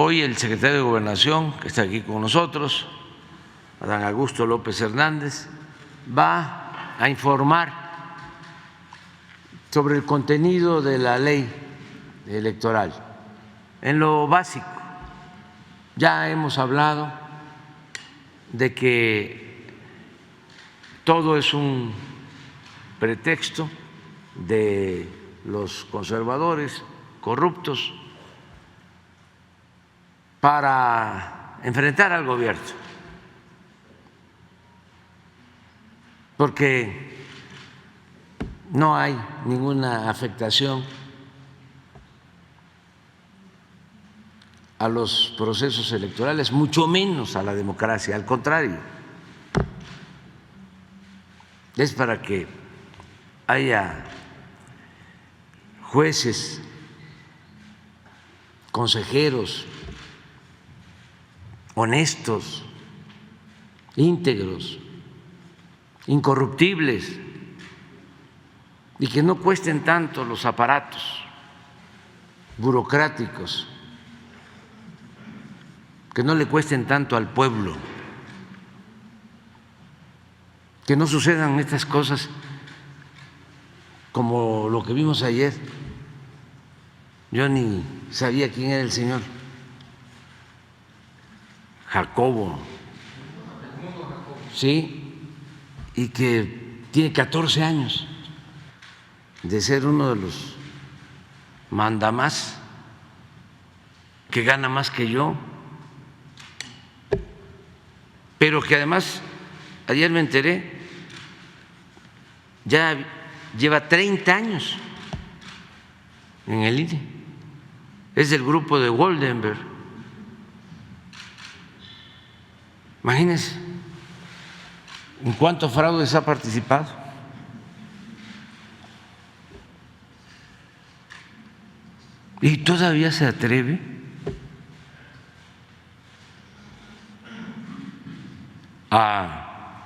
Hoy el secretario de Gobernación, que está aquí con nosotros, Adán Augusto López Hernández, va a informar sobre el contenido de la ley electoral. En lo básico, ya hemos hablado de que todo es un pretexto de los conservadores corruptos para enfrentar al gobierno, porque no hay ninguna afectación a los procesos electorales, mucho menos a la democracia, al contrario, es para que haya jueces, consejeros honestos, íntegros, incorruptibles y que no cuesten tanto los aparatos burocráticos, que no le cuesten tanto al pueblo, que no sucedan estas cosas como lo que vimos ayer. Yo ni sabía quién era el señor Jacobo, sí, y que tiene 14 años de ser uno de los mandamás, que gana más que yo, pero que además, ayer me enteré, ya lleva 30 años en el INE, es del grupo de Goldenberg. Imagínense en cuántos fraudes ha participado. Y todavía se atreve a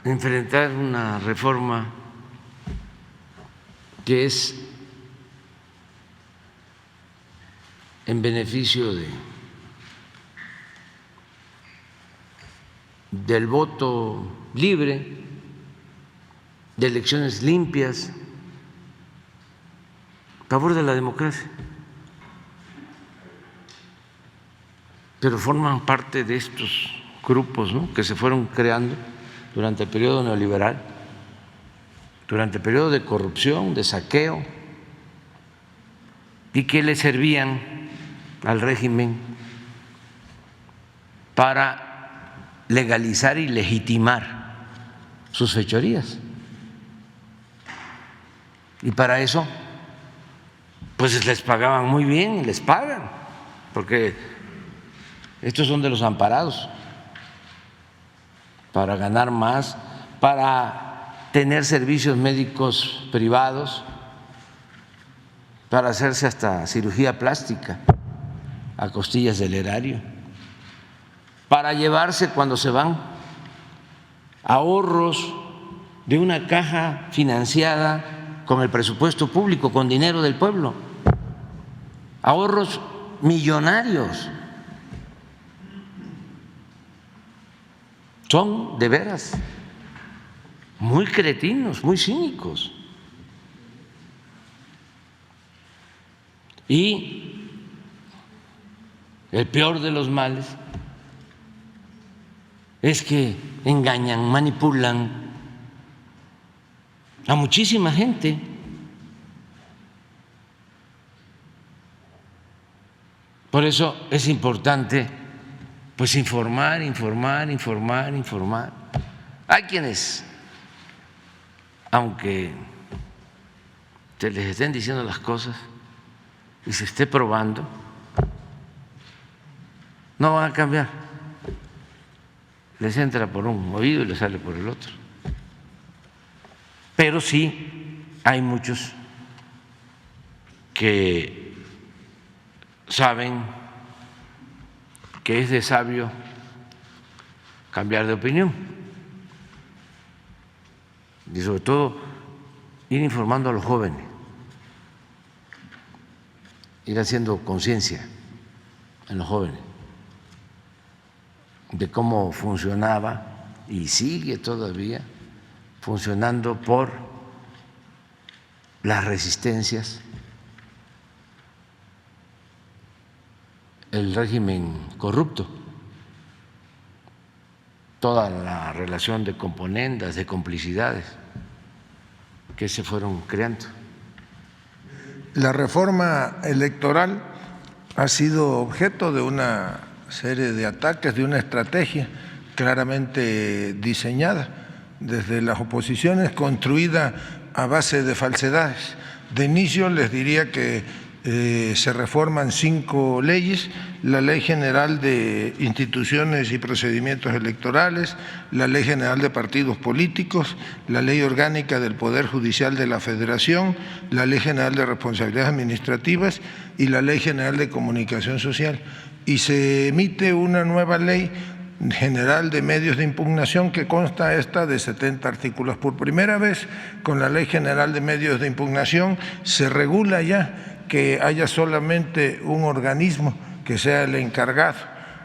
enfrentar una reforma que es en beneficio del voto libre, de elecciones limpias, a favor de la democracia, pero forman parte de estos grupos, ¿no?, que se fueron creando durante el periodo neoliberal, durante el periodo de corrupción, de saqueo, y que le servían al régimen para legalizar y legitimar sus fechorías. Y para eso, pues les pagaban muy bien, les pagan, porque estos son de los amparados, para ganar más, para tener servicios médicos privados, para hacerse hasta cirugía plástica a costillas del erario, para llevarse cuando se van ahorros de una caja financiada con el presupuesto público, con dinero del pueblo, ahorros millonarios. Son de veras muy cretinos, muy cínicos. Y el peor de los males es que engañan, manipulan a muchísima gente. Por eso es importante pues informar. Hay quienes, aunque se les estén diciendo las cosas y se esté probando, no van a cambiar. Les entra por un oído y les sale por el otro. Pero sí hay muchos que saben que es de sabio cambiar de opinión y sobre todo ir informando a los jóvenes ir haciendo conciencia en los jóvenes de cómo funcionaba y sigue todavía funcionando por las resistencias, el régimen corrupto, toda la relación de componendas, de complicidades que se fueron creando. La reforma electoral ha sido objeto de una serie de ataques, de una estrategia claramente diseñada desde las oposiciones, construida a base de falsedades. De inicio les diría que se reforman 5 leyes: la Ley General de Instituciones y Procedimientos Electorales, la Ley General de Partidos Políticos, la Ley Orgánica del Poder Judicial de la Federación, la Ley General de Responsabilidades Administrativas y la Ley General de Comunicación Social. Y se emite una nueva Ley General de Medios de Impugnación que consta esta de 70 artículos. Por primera vez, con la Ley General de Medios de Impugnación se regula ya que haya solamente un organismo que sea el encargado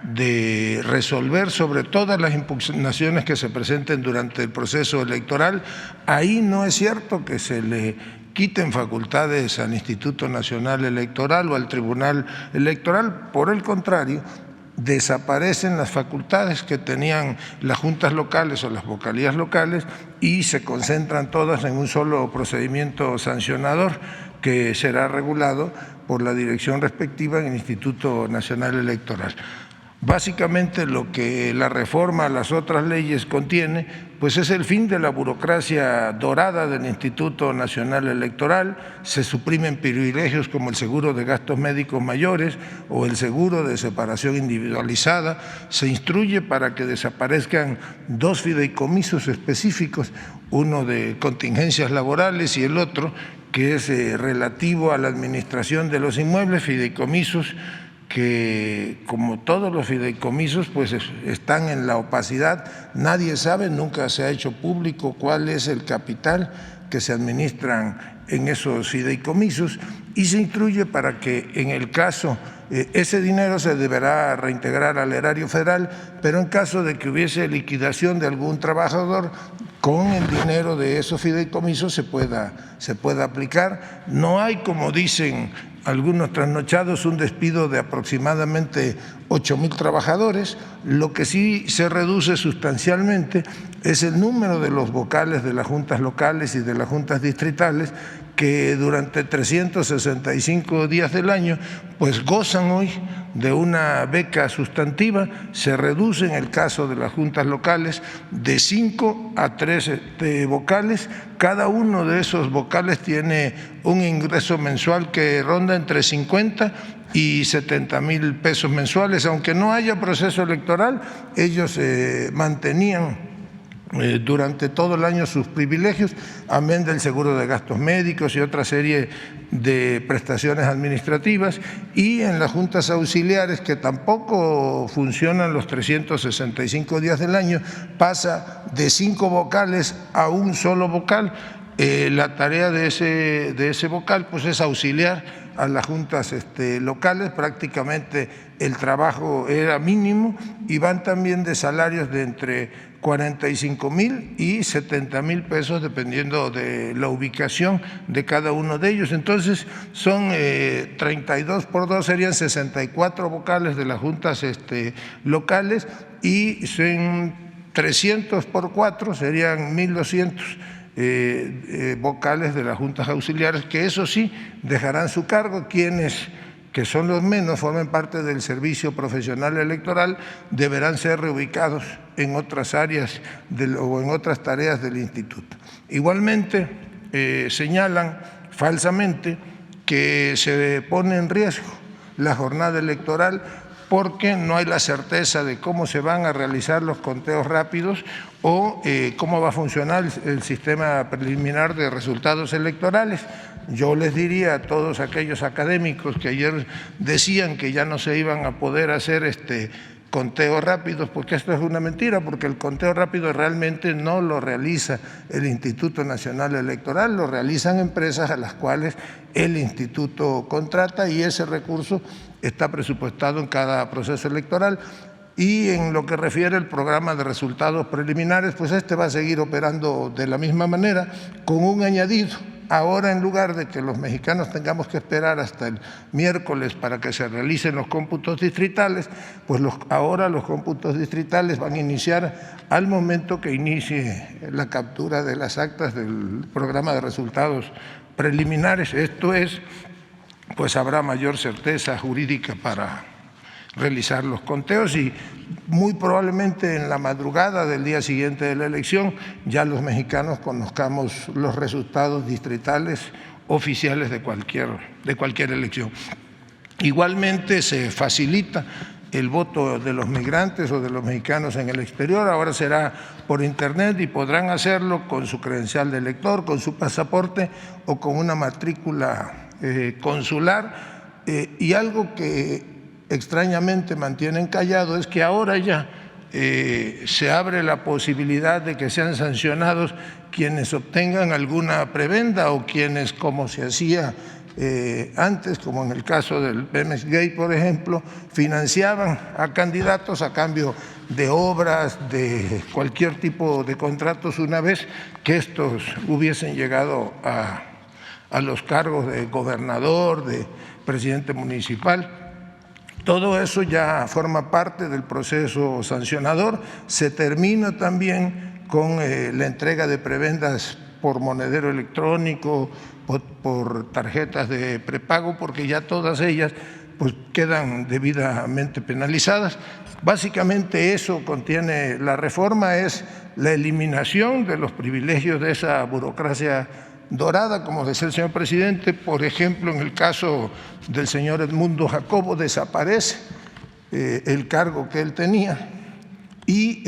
de resolver sobre todas las impugnaciones que se presenten durante el proceso electoral. Ahí no es cierto que se le quiten facultades al Instituto Nacional Electoral o al Tribunal Electoral, por el contrario, desaparecen las facultades que tenían las juntas locales o las vocalías locales y se concentran todas en un solo procedimiento sancionador que será regulado por la dirección respectiva en el Instituto Nacional Electoral. Básicamente lo que la reforma a las otras leyes contiene, pues es el fin de la burocracia dorada del Instituto Nacional Electoral. Se suprimen privilegios como el seguro de gastos médicos mayores o el seguro de separación individualizada. Se instruye para que desaparezcan 2 fideicomisos específicos, uno de contingencias laborales y el otro que es relativo a la administración de los inmuebles, fideicomisos que, como todos los fideicomisos, pues están en la opacidad. Nadie sabe, nunca se ha hecho público cuál es el capital que se administran en esos fideicomisos, y se instruye para que en el caso, ese dinero se deberá reintegrar al erario federal, pero en caso de que hubiese liquidación de algún trabajador, con el dinero de esos fideicomisos se pueda aplicar. No hay, como dicen algunos trasnochados, un despido de aproximadamente 8,000 trabajadores. Lo que sí se reduce sustancialmente es el número de los vocales de las juntas locales y de las juntas distritales, que durante 365 días del año pues gozan hoy de una beca sustantiva. Se reduce en el caso de las juntas locales de 5 a 3 vocales. Cada uno de esos vocales tiene un ingreso mensual que ronda entre 50 y 70,000 pesos mensuales. Aunque no haya proceso electoral, ellos mantenían durante todo el año sus privilegios, amén del seguro de gastos médicos y otra serie de prestaciones administrativas. Y en las juntas auxiliares, que tampoco funcionan los 365 días del año, pasa de 5 vocales a un solo vocal. La tarea de ese vocal pues es auxiliar a las juntas locales. Prácticamente el trabajo era mínimo y van también de salarios de entre 45,000 y 70,000 pesos dependiendo de la ubicación de cada uno de ellos. Entonces son 32 por 2 serían 64 vocales de las juntas locales, y son 300 por 4 serían 1,200 vocales de las juntas auxiliares, que eso sí dejarán su cargo. Quienes, que son los menos, formen parte del servicio profesional electoral, deberán ser reubicados en otras áreas o en otras tareas del instituto. Igualmente señalan falsamente que se pone en riesgo la jornada electoral porque no hay la certeza de cómo se van a realizar los conteos rápidos o cómo va a funcionar el sistema preliminar de resultados electorales. Yo les diría a todos aquellos académicos que ayer decían que ya no se iban a poder hacer conteos rápidos, porque esto es una mentira, porque el conteo rápido realmente no lo realiza el Instituto Nacional Electoral, lo realizan empresas a las cuales el instituto contrata y ese recurso está presupuestado en cada proceso electoral. Y en lo que refiere al programa de resultados preliminares, pues este va a seguir operando de la misma manera, con un añadido. Ahora, en lugar de que los mexicanos tengamos que esperar hasta el miércoles para que se realicen los cómputos distritales, pues ahora los cómputos distritales van a iniciar al momento que inicie la captura de las actas del programa de resultados preliminares. Esto es, pues habrá mayor certeza jurídica para realizar los conteos y muy probablemente en la madrugada del día siguiente de la elección ya los mexicanos conozcamos los resultados distritales oficiales de cualquier elección. Igualmente se facilita el voto de los migrantes o de los mexicanos en el exterior, ahora será por internet y podrán hacerlo con su credencial de elector, con su pasaporte o con una matrícula consular y algo que extrañamente mantienen callado es que ahora ya se abre la posibilidad de que sean sancionados quienes obtengan alguna prebenda o quienes, como se hacía antes, como en el caso del Pemex Gate, por ejemplo, financiaban a candidatos a cambio de obras, de cualquier tipo de contratos, una vez que estos hubiesen llegado a los cargos de gobernador, de presidente municipal. Todo eso ya forma parte del proceso sancionador. Se termina también con la entrega de prebendas por monedero electrónico, por tarjetas de prepago, porque ya todas ellas pues quedan debidamente penalizadas. Básicamente eso contiene la reforma, es la eliminación de los privilegios de esa burocracia dorada, como decía el señor presidente. Por ejemplo, en el caso del señor Edmundo Jacobo desaparece el cargo que él tenía y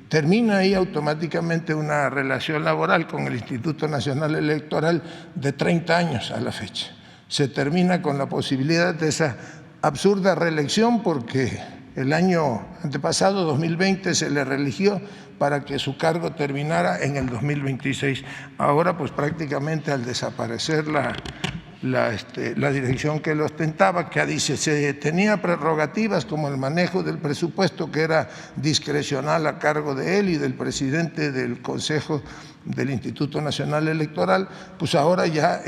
termina ahí automáticamente una relación laboral con el Instituto Nacional Electoral de 30 años a la fecha. Se termina con la posibilidad de esa absurda reelección porque el año antepasado, 2020, se le reeligió para que su cargo terminara en el 2026. Ahora, pues prácticamente al desaparecer la dirección que lo ostentaba, que dice se tenía prerrogativas como el manejo del presupuesto, que era discrecional a cargo de él y del presidente del Consejo del Instituto Nacional Electoral, pues ahora ya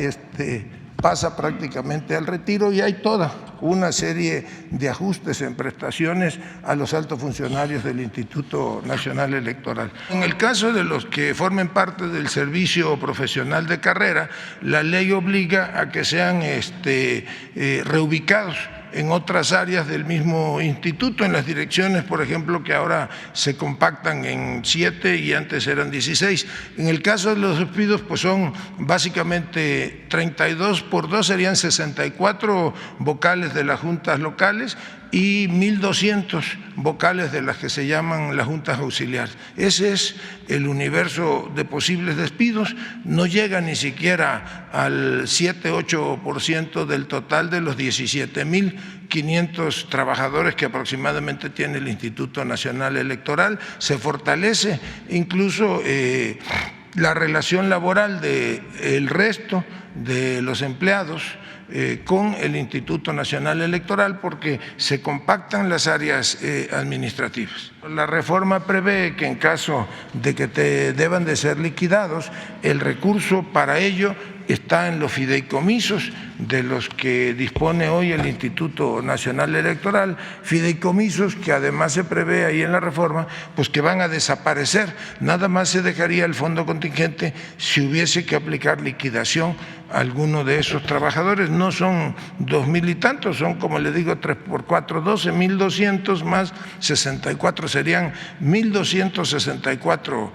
pasa prácticamente al retiro y hay toda una serie de ajustes en prestaciones a los altos funcionarios del Instituto Nacional Electoral. En el caso de los que formen parte del servicio profesional de carrera, la ley obliga a que sean reubicados en otras áreas del mismo instituto, en las direcciones, por ejemplo, que ahora se compactan en 7 y antes eran 16. En el caso de los despidos, pues son básicamente 32 por 2, serían 64 vocales de las juntas locales y 1.200 vocales de las que se llaman las juntas auxiliares. Ese es el universo de posibles despidos, no llega ni siquiera al 7-8% del total de los 17.500 trabajadores que aproximadamente tiene el Instituto Nacional Electoral. Se fortalece incluso la relación laboral del resto de los empleados con el Instituto Nacional Electoral porque se compactan las áreas administrativas. La reforma prevé que en caso de que deban de ser liquidados, el recurso para ello está en los fideicomisos de los que dispone hoy el Instituto Nacional Electoral, fideicomisos que además se prevé ahí en la reforma, pues que van a desaparecer. Nada más se dejaría el fondo contingente si hubiese que aplicar liquidación a alguno de esos trabajadores. No son 2.000 y tantos, son, como le digo, 3 por 4, 12, 1.200 más 64, serían 1.264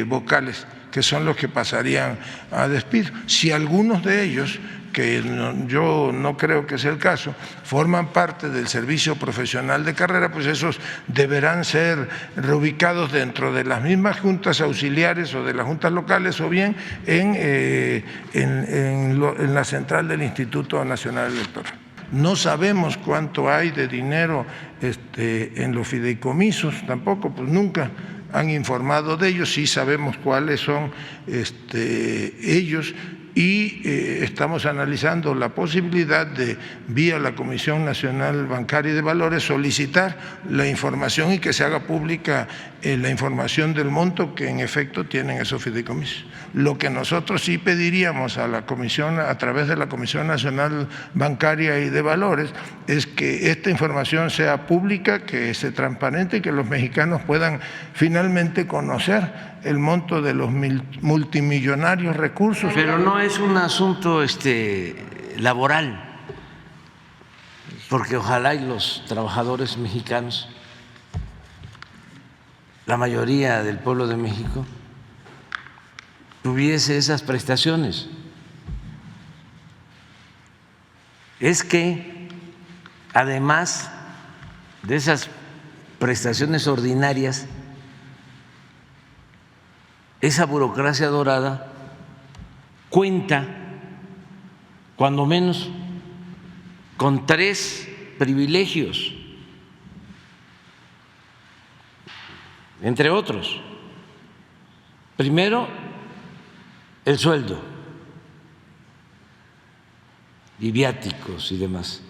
vocales, que son los que pasarían a despido. Si algunos de ellos, que yo no creo que sea el caso, forman parte del servicio profesional de carrera, pues esos deberán ser reubicados dentro de las mismas juntas auxiliares o de las juntas locales o bien en la central del Instituto Nacional Electoral. No sabemos cuánto hay de dinero en los fideicomisos, tampoco, pues nunca han informado de ellos. Sí sabemos cuáles son ellos, y estamos analizando la posibilidad de, vía la Comisión Nacional Bancaria y de Valores, solicitar la información y que se haga pública la información del monto que en efecto tienen esos fideicomisos. Lo que nosotros sí pediríamos a la Comisión, a través de la Comisión Nacional Bancaria y de Valores, es que esta información sea pública, que sea transparente y que los mexicanos puedan finalmente conocer el monto de los multimillonarios recursos. Pero no es un asunto laboral, porque ojalá y los trabajadores mexicanos, la mayoría del pueblo de México, tuviese esas prestaciones. Es que además de esas prestaciones ordinarias, esa burocracia dorada cuenta cuando menos con 3 privilegios, entre otros. Primero, el sueldo y viáticos y demás,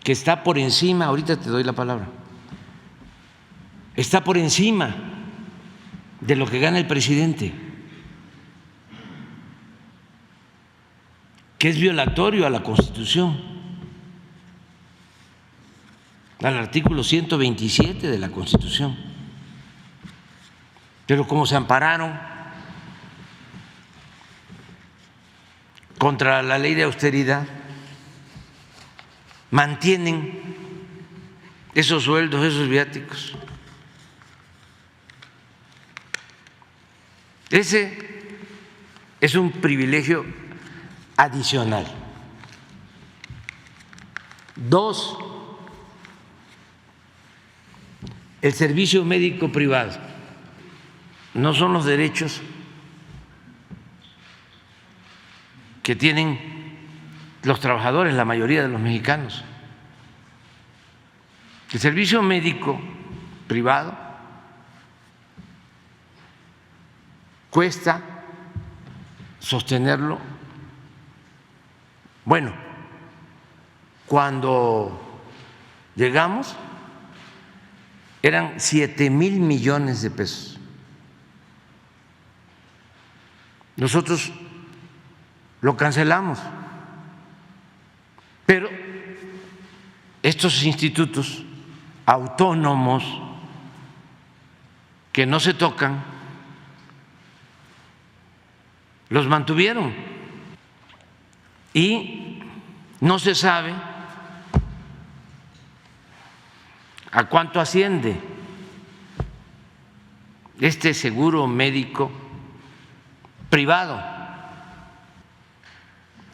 que está por encima, ahorita te doy la palabra, está por encima de lo que gana el presidente, que es violatorio a la Constitución, al artículo 127 de la Constitución. Pero como se ampararon contra la ley de austeridad, mantienen esos sueldos, esos viáticos. Ese es un privilegio adicional. 2, el servicio médico privado. No son los derechos que tienen los trabajadores, la mayoría de los mexicanos. El servicio médico privado cuesta sostenerlo. Bueno, cuando llegamos eran 7,000 millones de pesos. Nosotros lo cancelamos, pero estos institutos autónomos que no se tocan, los mantuvieron y no se sabe a cuánto asciende este seguro médico privado.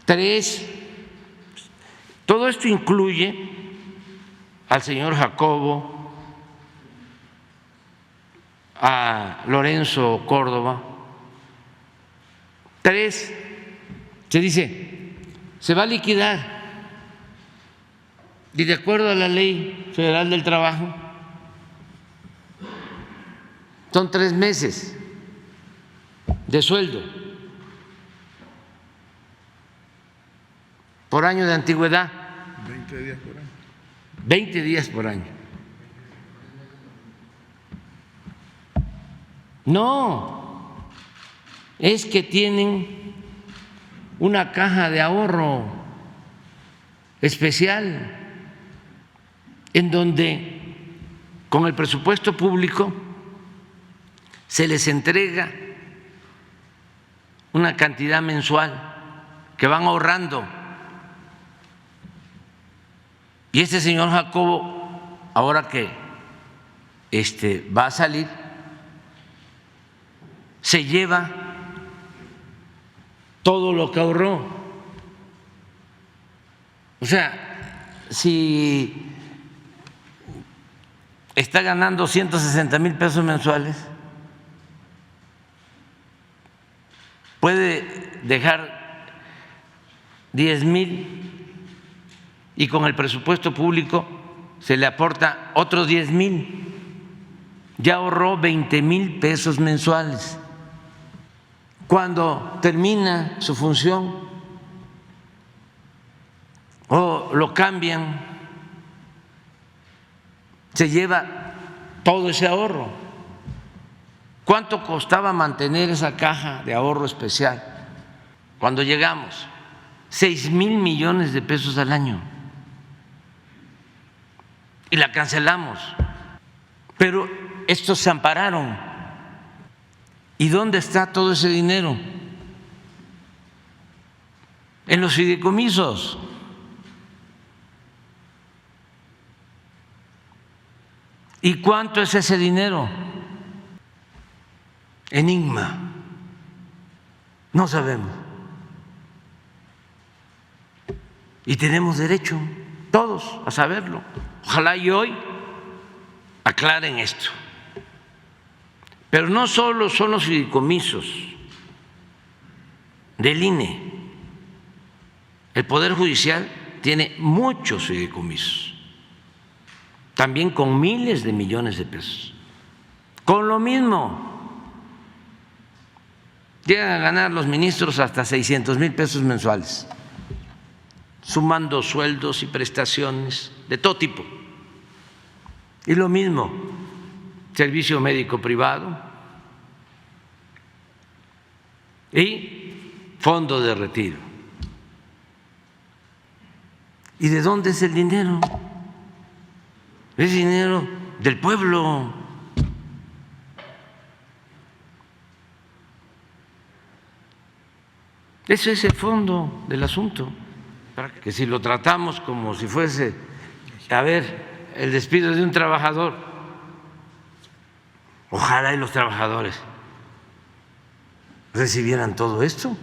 3, todo esto incluye al señor Jacobo, a Lorenzo Córdoba. 3, se dice, se va a liquidar y de acuerdo a la Ley Federal del Trabajo son 3 meses de sueldo por año de antigüedad. 20 días por año. 20 días por año. No, es que tienen una caja de ahorro especial en donde con el presupuesto público se les entrega una cantidad mensual que van ahorrando. Y este señor Jacobo, ahora que va a salir, se lleva todo lo que ahorró. O sea, si está ganando 160,000 pesos mensuales, puede dejar 10,000 y con el presupuesto público se le aporta otros 10,000. Ya ahorró 20,000 pesos mensuales. Cuando termina su función o lo cambian, se lleva todo ese ahorro. ¿Cuánto costaba mantener esa caja de ahorro especial? Cuando llegamos, 6,000 millones de pesos al año. Y la cancelamos. Pero estos se ampararon. ¿Y dónde está todo ese dinero? En los fideicomisos. ¿Y cuánto es ese dinero? Enigma. No sabemos. Y tenemos derecho, todos, a saberlo. Ojalá y hoy aclaren esto. Pero no solo son los fideicomisos del INE. El Poder Judicial tiene muchos fideicomisos, también con miles de millones de pesos. Con lo mismo, llegan a ganar los ministros hasta 600,000 pesos mensuales, sumando sueldos y prestaciones de todo tipo. Y lo mismo, servicio médico privado y fondo de retiro. ¿Y de dónde es el dinero? Es dinero del pueblo. Ese es el fondo del asunto. Que si lo tratamos como si fuese, a ver, el despido de un trabajador, ojalá y los trabajadores recibieran todo esto.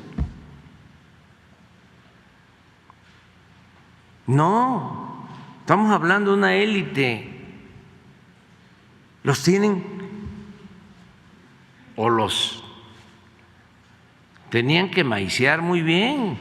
No, estamos hablando de una élite. Los tienen o los tenían que maiciar muy bien.